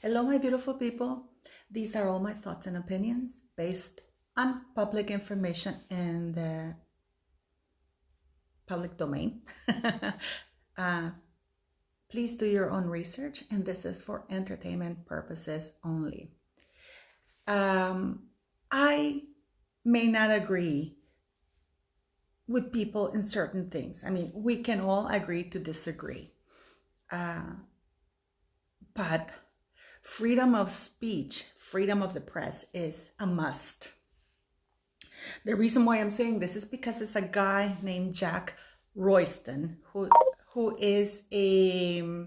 Hello, my beautiful people. These are all my thoughts and opinions based on public information in the public domain. uh, please do your own research, and this is for entertainment purposes only. I may not agree with people in certain things. I mean, we can all agree to disagree. But freedom of speech, freedom of the press is a must. The reason why I'm saying this is because it's a guy named Jack Royston who is a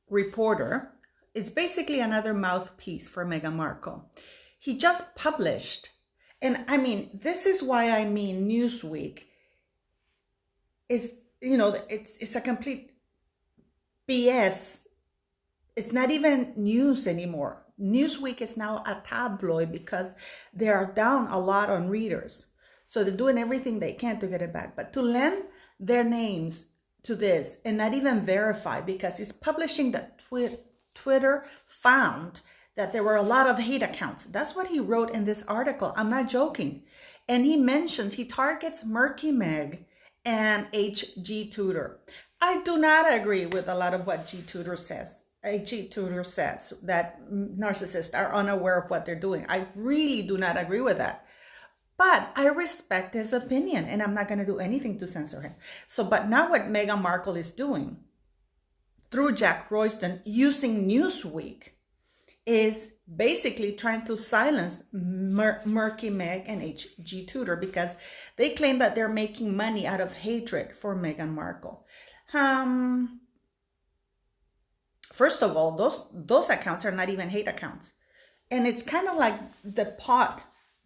reporter. It's basically another mouthpiece for Meghan Markle. He just published, and I mean, this is why I mean Newsweek is, it's a complete BS. It's not even news anymore. Newsweek is now a tabloid because they are down a lot on readers. So they're doing everything they can to get it back. But to lend their names to this and not even verify, because it's publishing that Twitter found that there were a lot of hate accounts. That's what he wrote in this article. I'm not joking. And he targets Murky Meg and G Tudor. I do not agree with a lot of what G Tudor says. G Tudor says that narcissists are unaware of what they're doing. I really do not agree with that. But I respect his opinion, and I'm not going to do anything to censor him. But now what Meghan Markle is doing through Jack Royston using Newsweek is basically trying to silence Murky Meg and G Tudor because they claim that they're making money out of hatred for Meghan Markle. First of all, those accounts are not even hate accounts. And it's kind of like the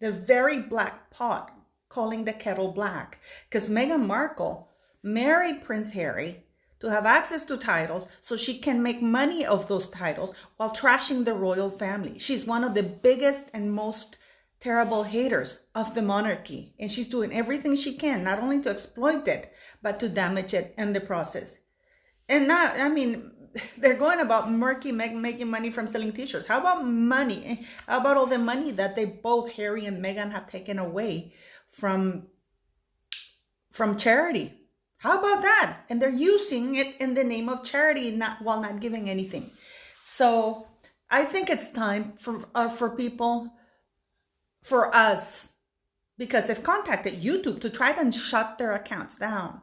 very black pot calling the kettle black. Because Meghan Markle married Prince Harry to have access to titles so she can make money of those titles while trashing the royal family. She's one of the biggest and most terrible haters of the monarchy. And she's doing everything she can, not only to exploit it, but to damage it in the process. And now, I mean, they're going about Murky Meg making money from selling t-shirts. How about money? How about all the money that they both, Harry and Meghan, have taken away from charity? How about that? And they're using it in the name of charity, while not giving anything. So I think it's time for people, for us, because they've contacted YouTube to try to shut their accounts down.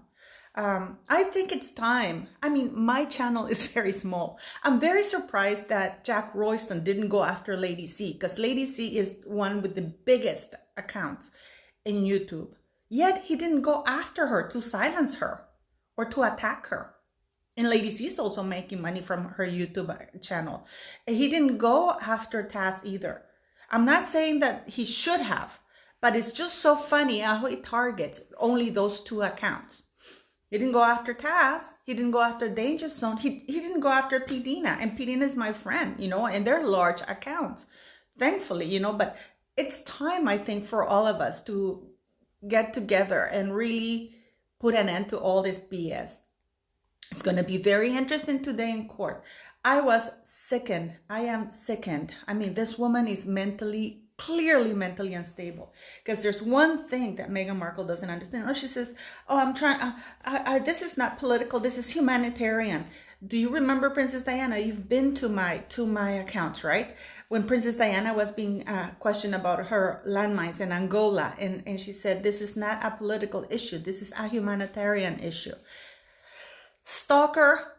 I think it's time. I mean, my channel is very small. I'm very surprised that Jack Royston didn't go after Lady C, because Lady C is one with the biggest accounts in YouTube. Yet he didn't go after her to silence her or to attack her. And Lady C is also making money from her YouTube channel. He didn't go after Taz either. I'm not saying that he should have, but it's just so funny how he targets only those two accounts. He didn't go after Taz. He didn't go after Danger Zone. He didn't go after PDina. And PDina is my friend, and they're large accounts, thankfully, But it's time, I think, for all of us to get together and really put an end to all this BS. It's going to be very interesting today in court. I am sickened. I mean, this woman is clearly mentally unstable, because there's one thing that Meghan Markle doesn't understand. She says, this is not political, this is humanitarian. Do you remember Princess Diana? You've been to my accounts, right? When Princess Diana was being questioned about her landmines in Angola, and she said, this is not a political issue, this is a humanitarian issue. Stalker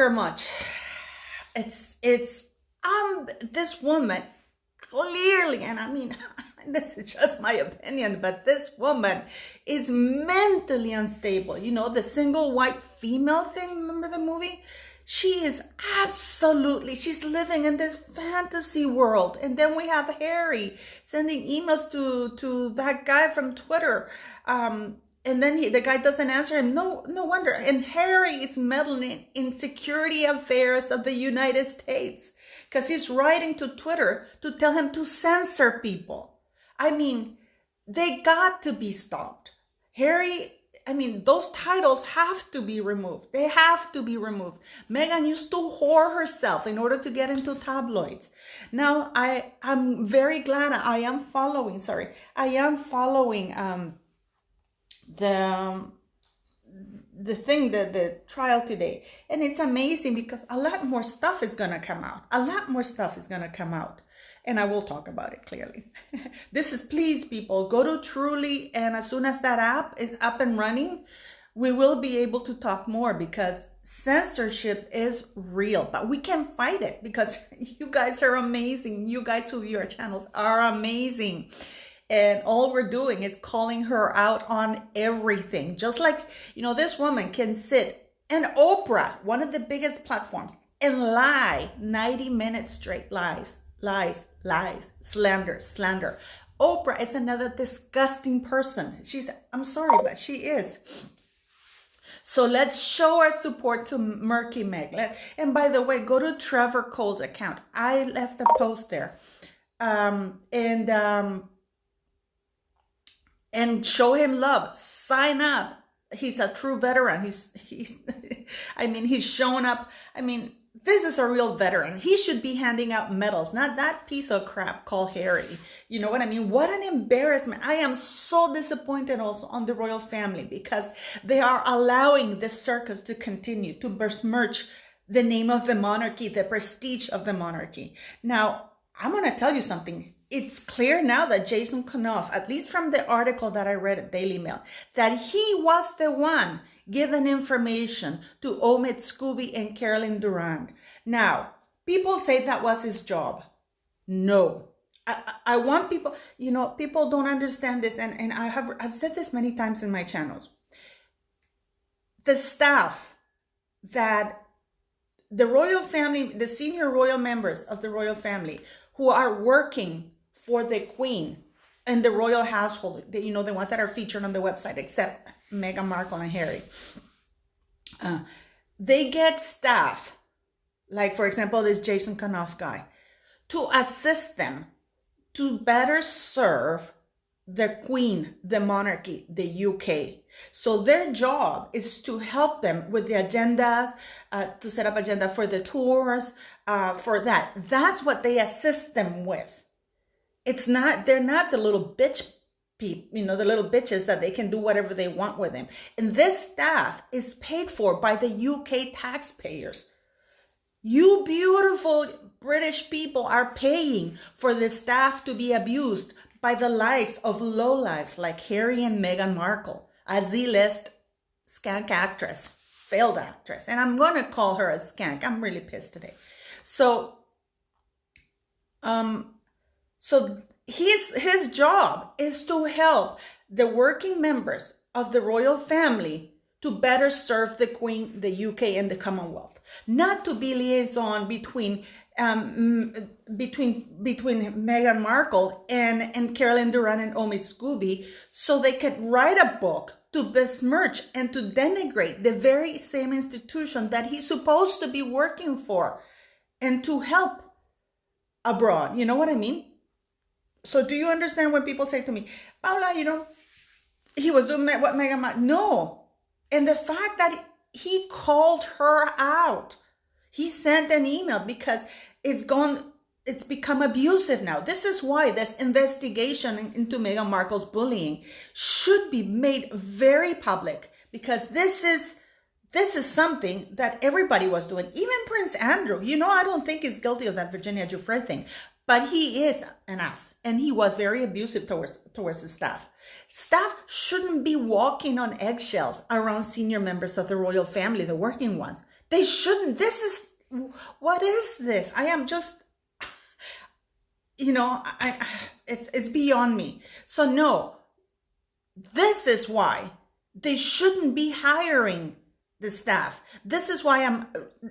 much. It's this woman clearly, and I mean, this is just my opinion, but this woman is mentally unstable. The single white female thing, remember the movie? She's living in this fantasy world. And then we have Harry sending emails to that guy from Twitter. And then the guy doesn't answer him. No wonder. And Harry is meddling in security affairs of the United States, because he's writing to Twitter to tell him to censor people. I mean, they got to be stopped. Harry I mean, those titles have to be removed. They have to be removed. Meghan used to whore herself in order to get into tabloids. Now, I'm very glad I am following the trial today. And it's amazing because a lot more stuff is going to come out. And I will talk about it clearly. Please people, go to Truly, and as soon as that app is up and running, we will be able to talk more, because censorship is real, but we can fight it because you guys are amazing. You guys who view our channels are amazing. And all we're doing is calling her out on everything. Just like, this woman can sit, and Oprah, one of the biggest platforms, and lie 90 minutes straight. Lies, slander. Oprah is another disgusting person. I'm sorry, but she is. So let's show our support to Murky Meg. And by the way, go to Trevor Cole's account. I left a post there. And show him love. Sign up. He's a true veteran. He's showing up. This is a real veteran. He should be handing out medals, not that piece of crap called Harry. You know what I mean? What an embarrassment. I am so disappointed also on the royal family, because they are allowing this circus to continue to besmirch the name of the monarchy, the prestige of the monarchy. Now, I'm going to tell you something. It's clear now that Jason Kanoff, at least from the article that I read at Daily Mail, that he was the one given information to Omid Scooby and Carolyn Durand. Now, people say that was his job. No. I want people, people don't understand this, and I've said this many times in my channels. The staff that the royal family, the senior royal members of the royal family who are working for the Queen and the royal household, the ones that are featured on the website, except Meghan Markle and Harry, they get staff, like for example this Jason Kanoff guy, to assist them to better serve the Queen, the monarchy, the UK. So their job is to help them with the agendas, to set up agenda for the tours, for that. That's what they assist them with. They're not the little bitch people, the little bitches that they can do whatever they want with them. And this staff is paid for by the UK taxpayers. You beautiful British people are paying for the staff to be abused by the likes of lowlifes like Harry and Meghan Markle, a Z-list skank actress, failed actress. And I'm going to call her a skank. I'm really pissed today. So his job is to help the working members of the royal family to better serve the Queen, the UK, and the Commonwealth. Not to be liaison between Meghan Markle and Carolyn Durand and Omid Scooby, so they could write a book to besmirch and to denigrate the very same institution that he's supposed to be working for and to help abroad. You know what I mean? So do you understand when people say to me, Paula, he was doing what Meghan Markle? No. And the fact that he called her out, he sent an email because it's become abusive now. This is why this investigation into Meghan Markle's bullying should be made very public, because this is something that everybody was doing. Even Prince Andrew, I don't think he's guilty of that Virginia Giuffre thing, but he is an ass, and he was very abusive towards the staff. Staff shouldn't be walking on eggshells around senior members of the royal family, the working ones. They shouldn't. What is this? I am just, it's beyond me. So no, this is why they shouldn't be hiring the staff. This is why I'm,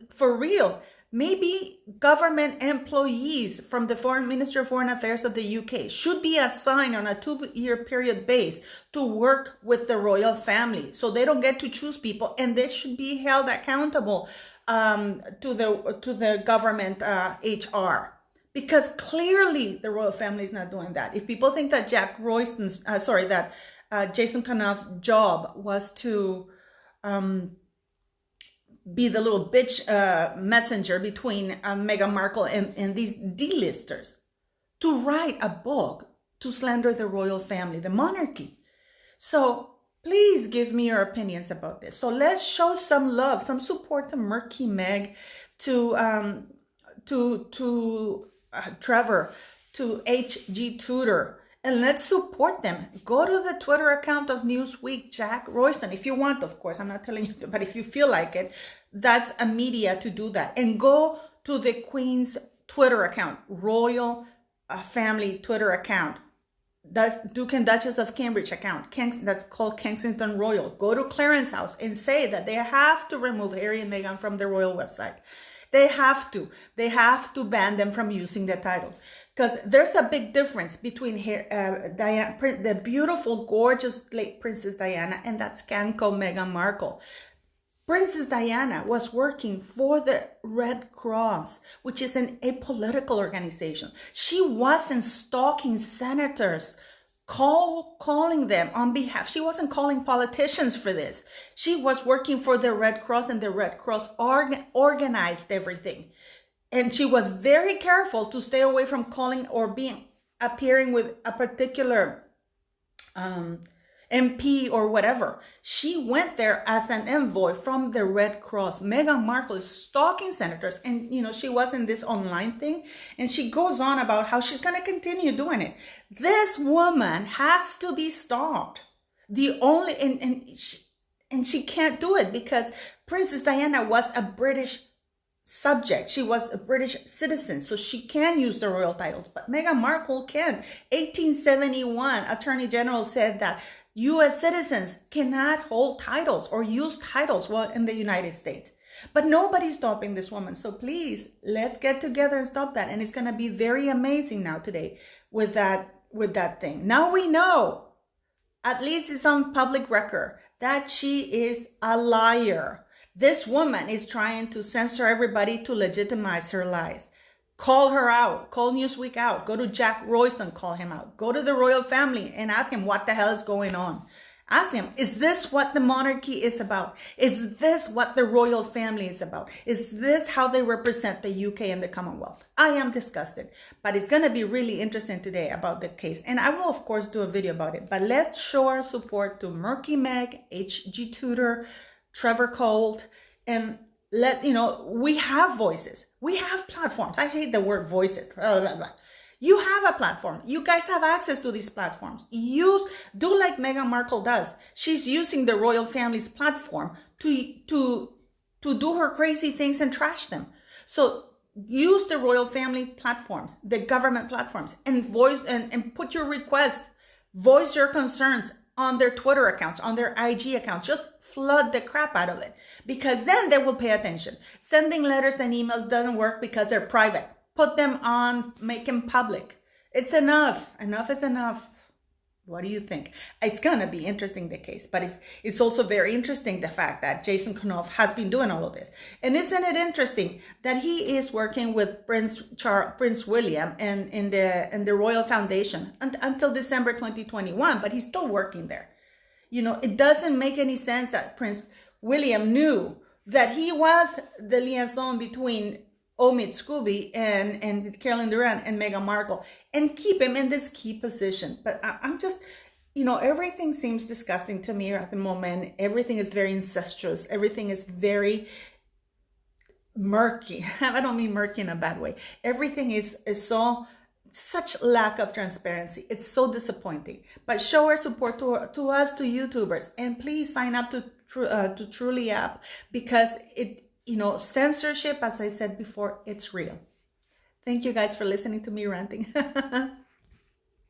for real, maybe government employees from the Foreign Ministry of Foreign Affairs of the UK should be assigned on a 2-year period base to work with the royal family, so they don't get to choose people, and they should be held accountable to the government HR, because clearly the royal family is not doing that. If people think that Jack Royston's, Jason Kanoff's job was to be the little bitch messenger between Meghan Markle and these D-listers, to write a book to slander the royal family, the monarchy. So please give me your opinions about this. So let's show some love, some support to Murky Meg, to Trevor, to HG Tudor, and let's support them. Go to the Twitter account of Newsweek, Jack Royston, if you want, of course. I'm not telling you to, but if you feel like it, that's a media to do that. And go to the Queen's Twitter account, Royal Family Twitter account, the Duke and Duchess of Cambridge account, that's called Kensington Royal. Go to Clarence House and say that they have to remove Harry and Meghan from the royal website. They have to ban them from using the titles, because there's a big difference between Diana, the beautiful, gorgeous late Princess Diana, and that skanko Meghan Markle. Princess Diana was working for the Red Cross, which is an apolitical organization. She wasn't stalking senators, calling them on behalf. She wasn't calling politicians for this. She was working for the Red Cross, and the Red Cross organized everything. And she was very careful to stay away from calling or appearing with a particular MP or whatever. She went there as an envoy from the Red Cross. Meghan Markle is stalking senators, and she was in this online thing, and she goes on about how she's going to continue doing it. This woman has to be stopped. And she can't do it because Princess Diana was a British subject. She was a British citizen, so she can use the royal titles, but Meghan Markle can't. 1871 Attorney General said that U.S. citizens cannot hold titles or use titles while in the United States. But nobody's stopping this woman. So please, let's get together and stop that. And it's going to be very amazing now today with that thing. Now we know, at least it's on public record, that she is a liar. This woman is trying to censor everybody to legitimize her lies. Call her out. Call Newsweek out. Go to Jack Royston, call him out. Go to the royal family and ask him what the hell is going on. Ask him, is this what the monarchy is about? Is this what the royal family is about? Is this how they represent the UK and the Commonwealth? I am disgusted, but it's going to be really interesting today about the case. And I will, of course, do a video about it. But let's show our support to Murky Meg, HG Tudor, Trevor Colt, and we have voices. We have platforms. I hate the word voices. Blah, blah, blah. You have a platform. You guys have access to these platforms. Do like Meghan Markle does. She's using the royal family's platform to do her crazy things and trash them. So use the royal family platforms, the government platforms, and voice and put your requests, voice your concerns on their Twitter accounts, on their IG accounts. Just flood the crap out of it, because then they will pay attention. Sending letters and emails doesn't work because they're private. Put them on, make them public. It's enough. Enough is enough. What do you think? It's going to be interesting, the case, but it's also very interesting the fact that Jason Kanoff has been doing all of this. And isn't it interesting that he is working with Prince William and in the Royal Foundation until December 2021, but he's still working there. It doesn't make any sense that Prince William knew that he was the liaison between Omid Scooby and Carolyn Durant and Meghan Markle, and keep him in this key position. But I'm just, everything seems disgusting to me at the moment. Everything is very incestuous. Everything is very murky. I don't mean murky in a bad way. Everything is such lack of transparency. It's so disappointing. But show our support to us, to YouTubers, and please sign up to Truly app, because censorship, as I said before, it's real. Thank you guys for listening to me ranting.